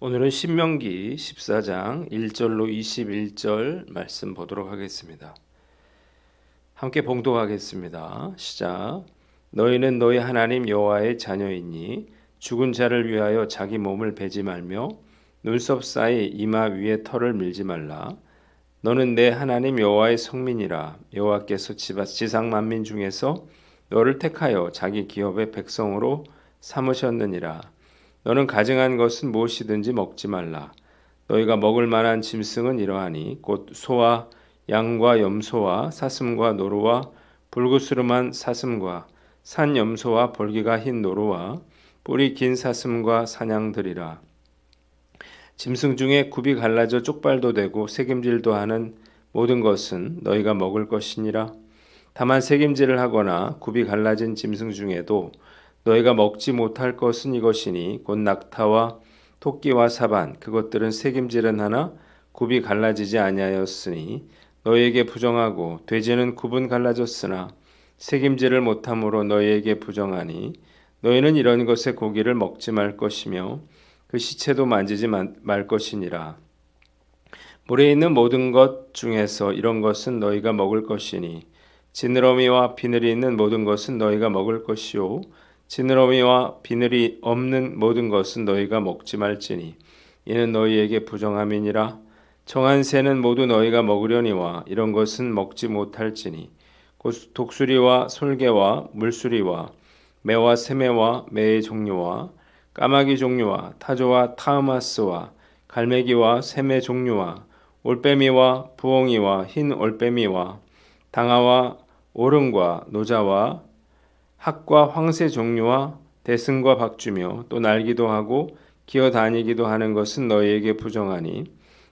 오늘은 신명기 14장 1절로 21절 말씀 보도록 하겠습니다. 함께 봉독하겠습니다. 시작. 너희는 너희 하나님 여호와의 자녀이니 죽은 자를 위하여 자기 몸을 베지 말며 눈썹 사이 이마 위에 털을 밀지 말라. 너는 내 하나님 여호와의 성민이라. 여호와께서 지상 만민 중에서 너를 택하여 자기 기업의 백성으로 삼으셨느니라. 너는 가증한 것은 무엇이든지 먹지 말라. 너희가 먹을 만한 짐승은 이러하니 곧 소와 양과 염소와 사슴과 노루와 불구스름한 사슴과 산 염소와 볼기가 흰 노루와 뿔이 긴 사슴과 사냥들이라. 짐승 중에 굽이 갈라져 쪽발도 되고 새김질도 하는 모든 것은 너희가 먹을 것이니라. 다만 새김질을 하거나 굽이 갈라진 짐승 중에도 너희가 먹지 못할 것은 이것이니 곧 낙타와 토끼와 사반 그것들은 새김질은 하나 굽이 갈라지지 아니하였으니 너희에게 부정하고 돼지는 굽은 갈라졌으나 새김질을 못함으로 너희에게 부정하니 너희는 이런 것의 고기를 먹지 말 것이며 그 시체도 만지지 말 것이니라. 물에 있는 모든 것 중에서 이런 것은 너희가 먹을 것이니 지느러미와 비늘이 있는 모든 것은 너희가 먹을 것이요 지느러미와 비늘이 없는 모든 것은 너희가 먹지 말지니 이는 너희에게 부정함이니라. 정한 새는 모두 너희가 먹으려니와 이런 것은 먹지 못할지니 곧 독수리와 솔개와 물수리와 매와 새매와 매의 종류와 까마귀 종류와 타조와 타흐마스와 갈매기와 새매 종류와 올빼미와 부엉이와 흰 올빼미와 당아와 오름과 노자와 학과 황새 종류와 대승과 박주며 또 날기도 하고 기어다니기도 하는 것은 너희에게 부정하니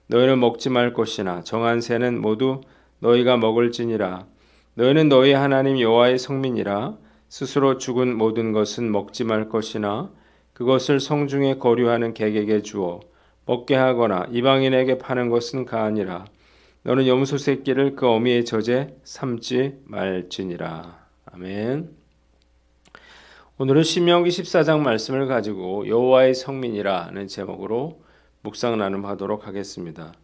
너희는 먹지 말 것이나 정한 새는 모두 너희가 먹을지니라. 너희는 너희 하나님 여호와의 성민이라. 스스로 죽은 모든 것은 먹지 말 것이나 그것을 성중에 거류하는 객에게 주어 먹게 하거나 이방인에게 파는 것은 가하니라. 너는 염소 새끼를 그 어미의 젖에 삼지 말지니라. 아멘. 오늘은 신명기 14장 말씀을 가지고 여호와의 성민이라는 제목으로 묵상 나눔하도록 하겠습니다.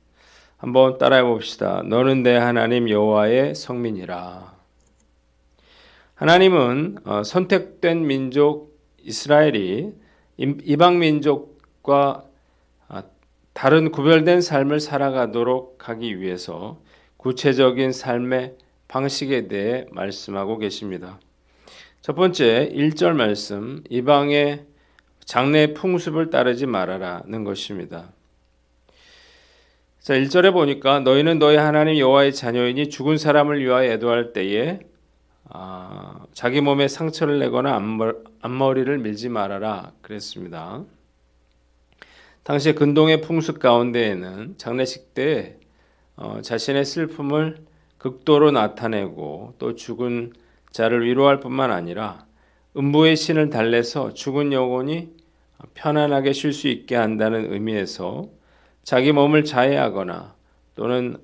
한번 따라해 봅시다. 너는 내 하나님 여호와의 성민이라. 하나님은 선택된 민족 이스라엘이 이방 민족과 다른 구별된 삶을 살아가도록 하기 위해서 구체적인 삶의 방식에 대해 말씀하고 계십니다. 첫 번째 1절 말씀, 이방의 장래 풍습을 따르지 말아라는 것입니다. 자, 1절에 보니까 너희는 너희 하나님 여호와의 자녀이니 죽은 사람을 위하여 애도할 때에 자기 몸에 상처를 내거나 앞머리를 밀지 말아라 그랬습니다. 당시 근동의 풍습 가운데에는 장례식 때 자신의 슬픔을 극도로 나타내고 또 죽은 자를 위로할 뿐만 아니라 음부의 신을 달래서 죽은 영혼이 편안하게 쉴 수 있게 한다는 의미에서 자기 몸을 자해하거나 또는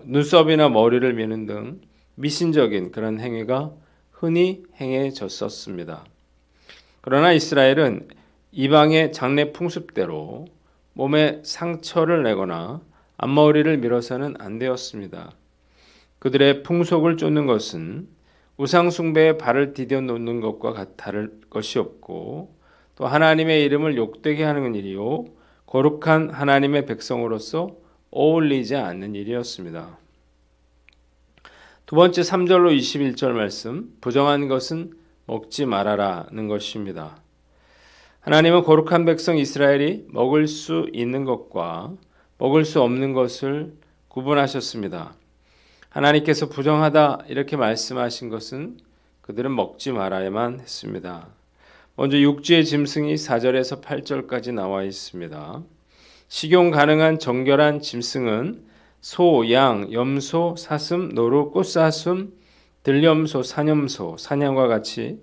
눈썹이나 머리를 미는 등 미신적인 그런 행위가 흔히 행해졌었습니다. 그러나 이스라엘은 이방의 장례 풍습대로 몸에 상처를 내거나 앞머리를 밀어서는 안 되었습니다. 그들의 풍속을 쫓는 것은 우상 숭배에 발을 디뎌 놓는 것과 다를 것이 없고 또 하나님의 이름을 욕되게 하는 일이요 거룩한 하나님의 백성으로서 어울리지 않는 일이었습니다. 두 번째 3절로 21절 말씀, 부정한 것은 먹지 말아라는 것입니다. 하나님은 거룩한 백성 이스라엘이 먹을 수 있는 것과 먹을 수 없는 것을 구분하셨습니다. 하나님께서 부정하다 이렇게 말씀하신 것은 그들은 먹지 말아야만 했습니다. 먼저 육지의 짐승이 4절에서 8절까지 나와 있습니다. 식용 가능한 정결한 짐승은 소, 양, 염소, 사슴, 노루, 꽃사슴, 들염소, 산염소, 사냥과 같이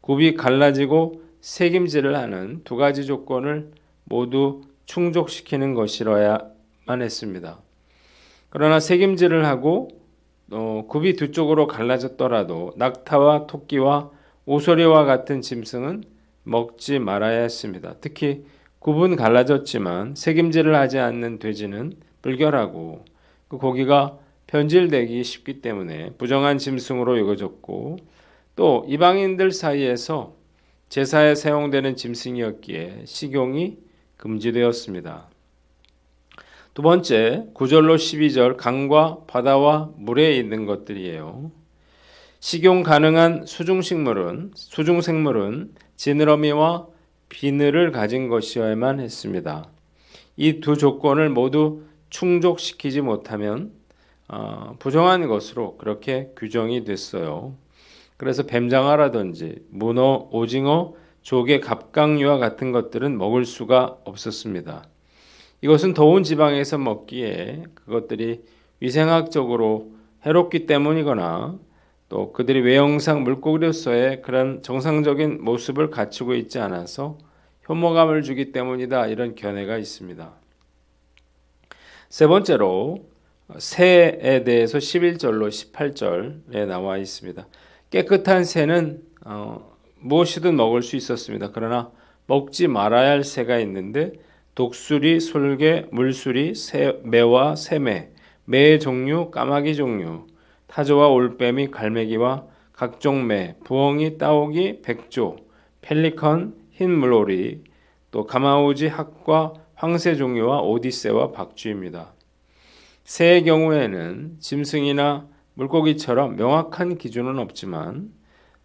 굽이 갈라지고 새김질을 하는 두 가지 조건을 모두 충족시키는 것이라야만 했습니다. 그러나 새김질을 하고 굽이 두 쪽으로 갈라졌더라도 낙타와 토끼와 오소리와 같은 짐승은 먹지 말아야 했습니다. 특히 굽은 갈라졌지만 색임질을 하지 않는 돼지는 불결하고 그 고기가 변질되기 쉽기 때문에 부정한 짐승으로 여겨졌고 또 이방인들 사이에서 제사에 사용되는 짐승이었기에 식용이 금지되었습니다. 두 번째, 9절로 12절 강과 바다와 물에 있는 것들이에요. 식용 가능한 수중생물은 지느러미와 비늘을 가진 것이어야만 했습니다. 이 두 조건을 모두 충족시키지 못하면 부정한 것으로 그렇게 규정이 됐어요. 그래서 뱀장어라든지 문어, 오징어, 조개, 갑각류와 같은 것들은 먹을 수가 없었습니다. 이것은 더운 지방에서 먹기에 그것들이 위생학적으로 해롭기 때문이거나 또 그들이 외형상 물고기로서의 그런 정상적인 모습을 갖추고 있지 않아서 혐오감을 주기 때문이다, 이런 견해가 있습니다. 세 번째로 새에 대해서 11절로 18절에 나와 있습니다. 깨끗한 새는 무엇이든 먹을 수 있었습니다. 그러나 먹지 말아야 할 새가 있는데 독수리, 솔개, 물수리, 매와 새매, 매의 종류, 까마귀 종류, 타조와 올빼미, 갈매기와 각종 매, 부엉이, 따오기, 백조, 펠리컨, 흰 물오리, 또 가마우지, 학과, 황새 종류와 오디새와 박쥐입니다. 새의 경우에는 짐승이나 물고기처럼 명확한 기준은 없지만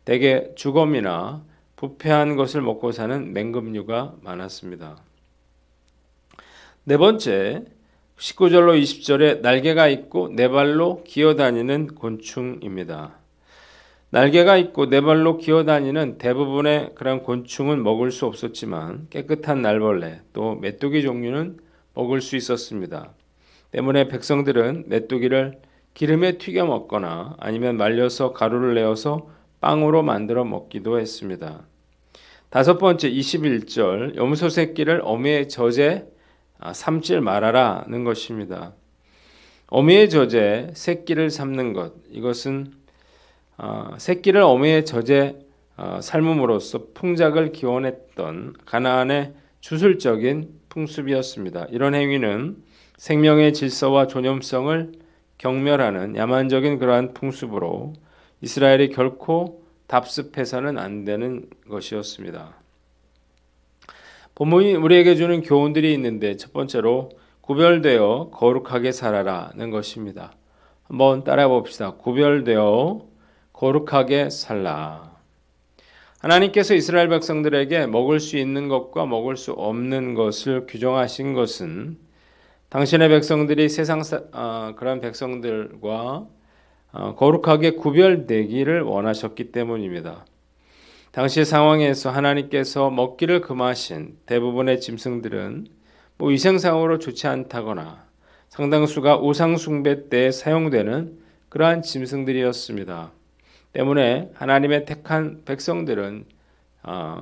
대개 주검이나 부패한 것을 먹고 사는 맹금류가 많았습니다. 네 번째, 19절로 20절에 날개가 있고 네 발로 기어다니는 곤충입니다. 날개가 있고 네 발로 기어다니는 대부분의 그런 곤충은 먹을 수 없었지만 깨끗한 날벌레 또 메뚜기 종류는 먹을 수 있었습니다. 때문에 백성들은 메뚜기를 기름에 튀겨 먹거나 아니면 말려서 가루를 내어서 빵으로 만들어 먹기도 했습니다. 다섯 번째, 21절, 염소 새끼를 어미의 젖에 삼질 말아라는 것입니다. 어미의 젖에 새끼를 삶는 것, 이것은 새끼를 어미의 젖에 삶음으로써 풍작을 기원했던 가나안의 주술적인 풍습이었습니다. 이런 행위는 생명의 질서와 존엄성을 경멸하는 야만적인 그러한 풍습으로 이스라엘이 결코 답습해서는 안 되는 것이었습니다. 본문이 우리에게 주는 교훈들이 있는데 첫 번째로 구별되어 거룩하게 살아라는 것입니다. 한번 따라해 봅시다. 구별되어 거룩하게 살라. 하나님께서 이스라엘 백성들에게 먹을 수 있는 것과 먹을 수 없는 것을 규정하신 것은 당신의 백성들이 세상 그런 백성들과 거룩하게 구별되기를 원하셨기 때문입니다. 당시 상황에서 하나님께서 먹기를 금하신 대부분의 짐승들은 위생상으로 좋지 않다거나 상당수가 우상 숭배 때 사용되는 그러한 짐승들이었습니다. 때문에 하나님의 택한 백성들은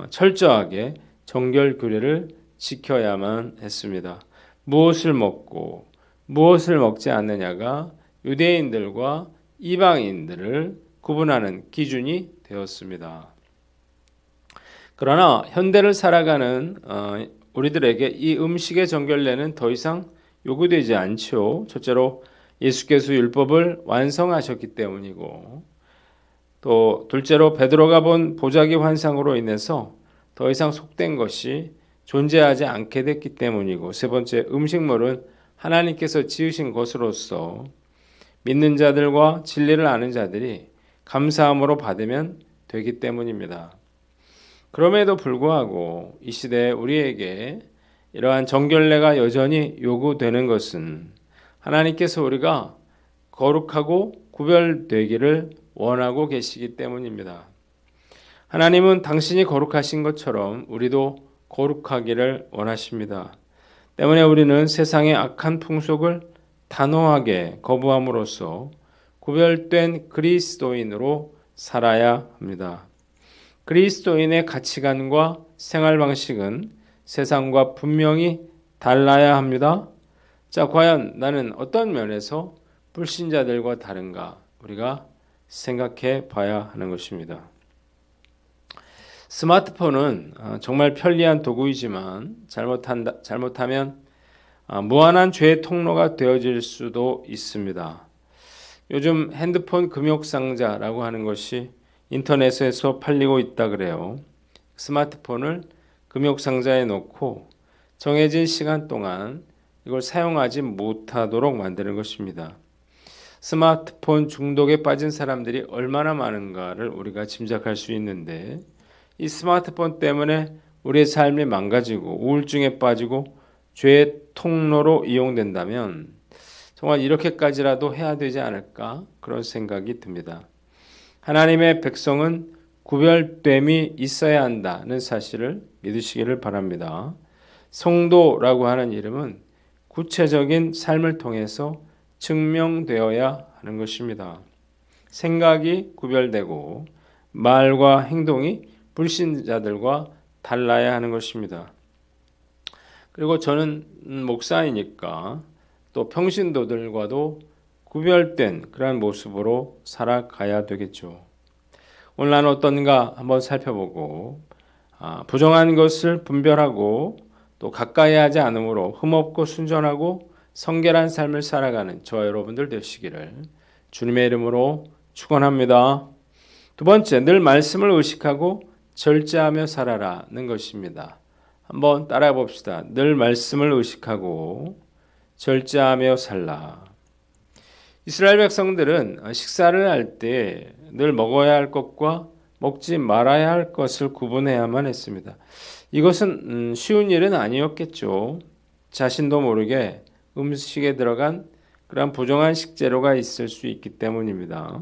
철저하게 정결 규례를 지켜야만 했습니다. 무엇을 먹고 무엇을 먹지 않느냐가 유대인들과 이방인들을 구분하는 기준이 되었습니다. 그러나 현대를 살아가는 우리들에게 이 음식의 정결례는 더 이상 요구되지 않죠. 첫째로 예수께서 율법을 완성하셨기 때문이고 또 둘째로 베드로가 본 보자기 환상으로 인해서 더 이상 속된 것이 존재하지 않게 됐기 때문이고 세 번째, 음식물은 하나님께서 지으신 것으로서 믿는 자들과 진리를 아는 자들이 감사함으로 받으면 되기 때문입니다. 그럼에도 불구하고 이 시대에 우리에게 이러한 정결례가 여전히 요구되는 것은 하나님께서 우리가 거룩하고 구별되기를 원하고 계시기 때문입니다. 하나님은 당신이 거룩하신 것처럼 우리도 거룩하기를 원하십니다. 때문에 우리는 세상의 악한 풍속을 단호하게 거부함으로써 구별된 그리스도인으로 살아야 합니다. 그리스도인의 가치관과 생활 방식은 세상과 분명히 달라야 합니다. 자, 과연 나는 어떤 면에서 불신자들과 다른가 우리가 생각해 봐야 하는 것입니다. 스마트폰은 정말 편리한 도구이지만 잘못하면 무한한 죄의 통로가 되어질 수도 있습니다. 요즘 핸드폰 금욕상자라고 하는 것이 인터넷에서 팔리고 있다 그래요. 스마트폰을 금욕상자에 놓고 정해진 시간 동안 이걸 사용하지 못하도록 만드는 것입니다. 스마트폰 중독에 빠진 사람들이 얼마나 많은가를 우리가 짐작할 수 있는데 이 스마트폰 때문에 우리의 삶이 망가지고 우울증에 빠지고 죄의 통로로 이용된다면 정말 이렇게까지라도 해야 되지 않을까 그런 생각이 듭니다. 하나님의 백성은 구별됨이 있어야 한다는 사실을 믿으시기를 바랍니다. 성도라고 하는 이름은 구체적인 삶을 통해서 증명되어야 하는 것입니다. 생각이 구별되고 말과 행동이 불신자들과 달라야 하는 것입니다. 그리고 저는 목사이니까 또 평신도들과도 구별된 그러한 모습으로 살아가야 되겠죠. 오늘 나는 어떤가 한번 살펴보고 부정한 것을 분별하고 또 가까이 하지 않으므로 흠없고 순전하고 성결한 삶을 살아가는 저와 여러분들 되시기를 주님의 이름으로 축원합니다. 두 번째, 늘 말씀을 의식하고 절제하며 살아라는 것입니다. 한번 따라해 봅시다. 늘 말씀을 의식하고 절제하며 살라. 이스라엘 백성들은 식사를 할 때 늘 먹어야 할 것과 먹지 말아야 할 것을 구분해야만 했습니다. 이것은 쉬운 일은 아니었겠죠. 자신도 모르게 음식에 들어간 그런 부정한 식재료가 있을 수 있기 때문입니다.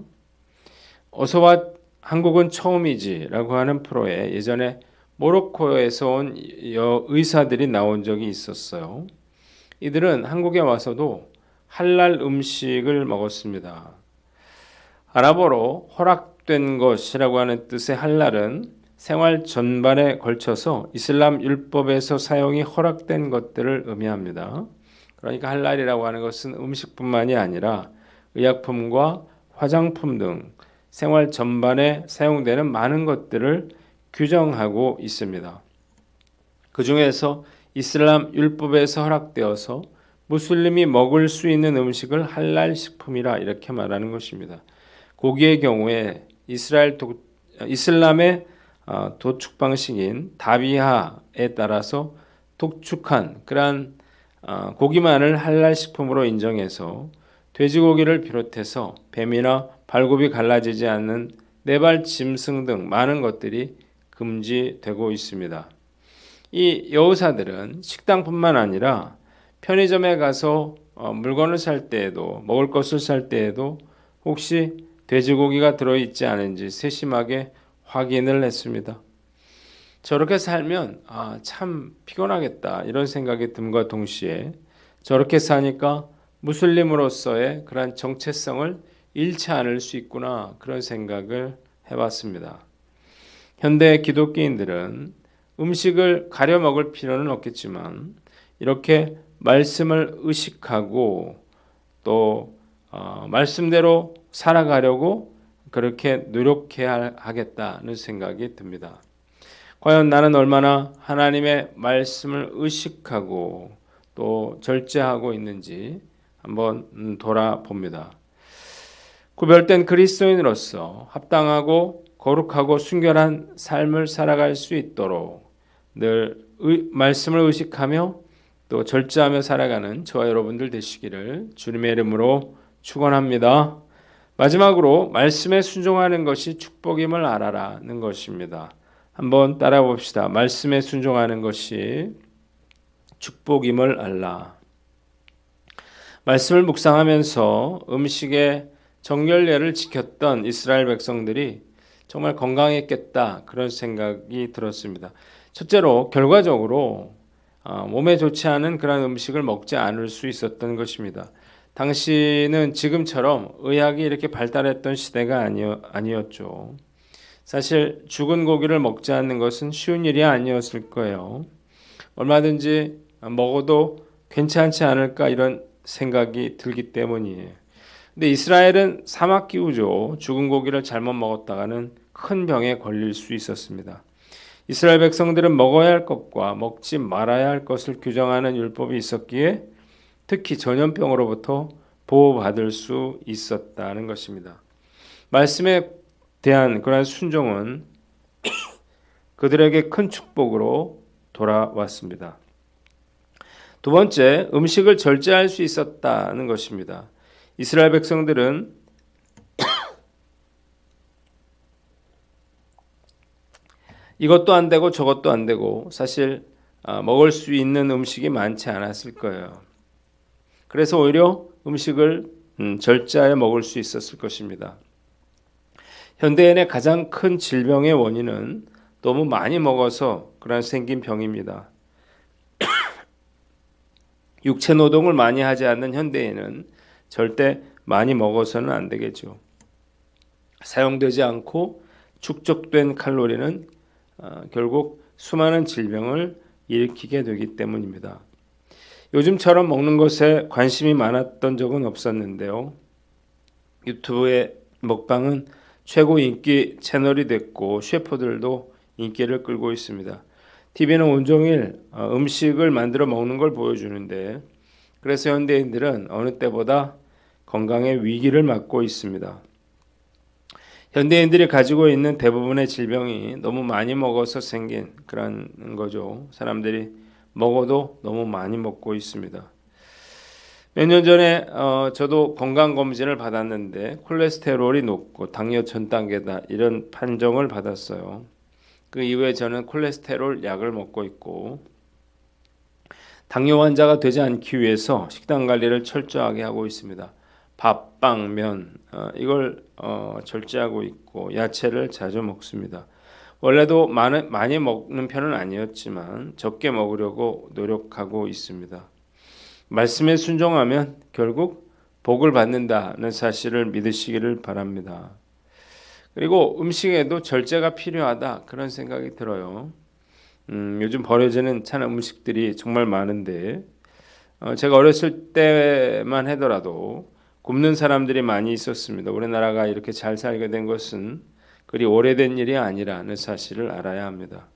어서와 한국은 처음이지라고 하는 프로에 예전에 모로코에서 온 의사들이 나온 적이 있었어요. 이들은 한국에 와서도 할랄 음식을 먹었습니다. 아랍어로 허락된 것이라고 하는 뜻의 할랄은 생활 전반에 걸쳐서 이슬람 율법에서 사용이 허락된 것들을 의미합니다. 그러니까 할랄이라고 하는 것은 음식뿐만이 아니라 의약품과 화장품 등 생활 전반에 사용되는 많은 것들을 규정하고 있습니다. 그 중에서 이슬람 율법에서 허락되어서 무슬림이 먹을 수 있는 음식을 할랄 식품이라 이렇게 말하는 것입니다. 고기의 경우에 이슬람의 도축 방식인 다비하에 따라서 독축한 그러한 고기만을 할랄 식품으로 인정해서 돼지고기를 비롯해서 뱀이나 발굽이 갈라지지 않는 네발 짐승 등 많은 것들이 금지되고 있습니다. 이 여우사들은 식당뿐만 아니라 편의점에 가서 물건을 살 때에도 먹을 것을 살 때에도 혹시 돼지고기가 들어있지 않은지 세심하게 확인을 했습니다. 저렇게 살면 참 피곤하겠다 이런 생각이 듦과 동시에 저렇게 사니까 무슬림으로서의 그런 정체성을 잃지 않을 수 있구나 그런 생각을 해봤습니다. 현대 기독교인들은 음식을 가려 먹을 필요는 없겠지만 이렇게 말씀을 의식하고 또 말씀대로 살아가려고 그렇게 노력해야 하겠다는 생각이 듭니다. 과연 나는 얼마나 하나님의 말씀을 의식하고 또 절제하고 있는지 한번 돌아봅니다. 구별된 그리스도인으로서 합당하고 거룩하고 순결한 삶을 살아갈 수 있도록 늘 말씀을 의식하며 또 절제하며 살아가는 저와 여러분들 되시기를 주님의 이름으로 축원합니다. 마지막으로 말씀에 순종하는 것이 축복임을 알아라는 것입니다. 한번 따라 봅시다. 말씀에 순종하는 것이 축복임을 알라. 말씀을 묵상하면서 음식의 정결례를 지켰던 이스라엘 백성들이 정말 건강했겠다 그런 생각이 들었습니다. 첫째로 결과적으로 몸에 좋지 않은 그런 음식을 먹지 않을 수 있었던 것입니다. 당시는 지금처럼 의학이 이렇게 발달했던 시대가 아니었죠. 사실 죽은 고기를 먹지 않는 것은 쉬운 일이 아니었을 거예요. 얼마든지 먹어도 괜찮지 않을까 이런 생각이 들기 때문이에요. 근데 이스라엘은 사막기후죠. 죽은 고기를 잘못 먹었다가는 큰 병에 걸릴 수 있었습니다. 이스라엘 백성들은 먹어야 할 것과 먹지 말아야 할 것을 규정하는 율법이 있었기에 특히 전염병으로부터 보호받을 수 있었다는 것입니다. 말씀에 대한 그러한 순종은 그들에게 큰 축복으로 돌아왔습니다. 두 번째, 음식을 절제할 수 있었다는 것입니다. 이스라엘 백성들은 이것도 안 되고 저것도 안 되고 사실 먹을 수 있는 음식이 많지 않았을 거예요. 그래서 오히려 음식을 절제하여 먹을 수 있었을 것입니다. 현대인의 가장 큰 질병의 원인은 너무 많이 먹어서 그런 생긴 병입니다. 육체 노동을 많이 하지 않는 현대인은 절대 많이 먹어서는 안 되겠죠. 사용되지 않고 축적된 칼로리는 결국 수많은 질병을 일으키게 되기 때문입니다. 요즘처럼 먹는 것에 관심이 많았던 적은 없었는데요. 유튜브의 먹방은 최고 인기 채널이 됐고 셰프들도 인기를 끌고 있습니다. TV는 온종일 음식을 만들어 먹는 걸 보여주는데 그래서 현대인들은 어느 때보다 건강의 위기를 맞고 있습니다. 현대인들이 가지고 있는 대부분의 질병이 너무 많이 먹어서 생긴 그런 거죠. 사람들이 먹어도 너무 많이 먹고 있습니다. 몇 년 전에 저도 건강검진을 받았는데 콜레스테롤이 높고 당뇨 전 단계다 이런 판정을 받았어요. 그 이후에 저는 콜레스테롤 약을 먹고 있고 당뇨 환자가 되지 않기 위해서 식단 관리를 철저하게 하고 있습니다. 밥, 빵, 면 이걸 절제하고 있고 야채를 자주 먹습니다. 원래도 많이 먹는 편은 아니었지만 적게 먹으려고 노력하고 있습니다. 말씀에 순종하면 결국 복을 받는다는 사실을 믿으시기를 바랍니다. 그리고 음식에도 절제가 필요하다 그런 생각이 들어요. 요즘 버려지는 찬 음식들이 정말 많은데 제가 어렸을 때만 하더라도 굶는 사람들이 많이 있었습니다. 우리나라가 이렇게 잘 살게 된 것은 그리 오래된 일이 아니라는 사실을 알아야 합니다.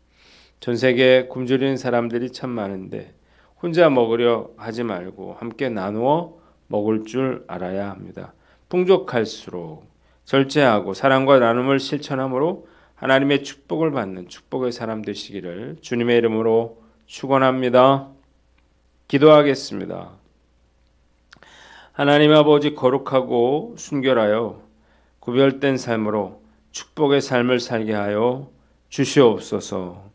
전 세계에 굶주리는 사람들이 참 많은데 혼자 먹으려 하지 말고 함께 나누어 먹을 줄 알아야 합니다. 풍족할수록 절제하고 사랑과 나눔을 실천함으로 하나님의 축복을 받는 축복의 사람 되시기를 주님의 이름으로 축원합니다. 기도하겠습니다. 하나님 아버지 거룩하고 순결하여 구별된 삶으로 축복의 삶을 살게 하여 주시옵소서.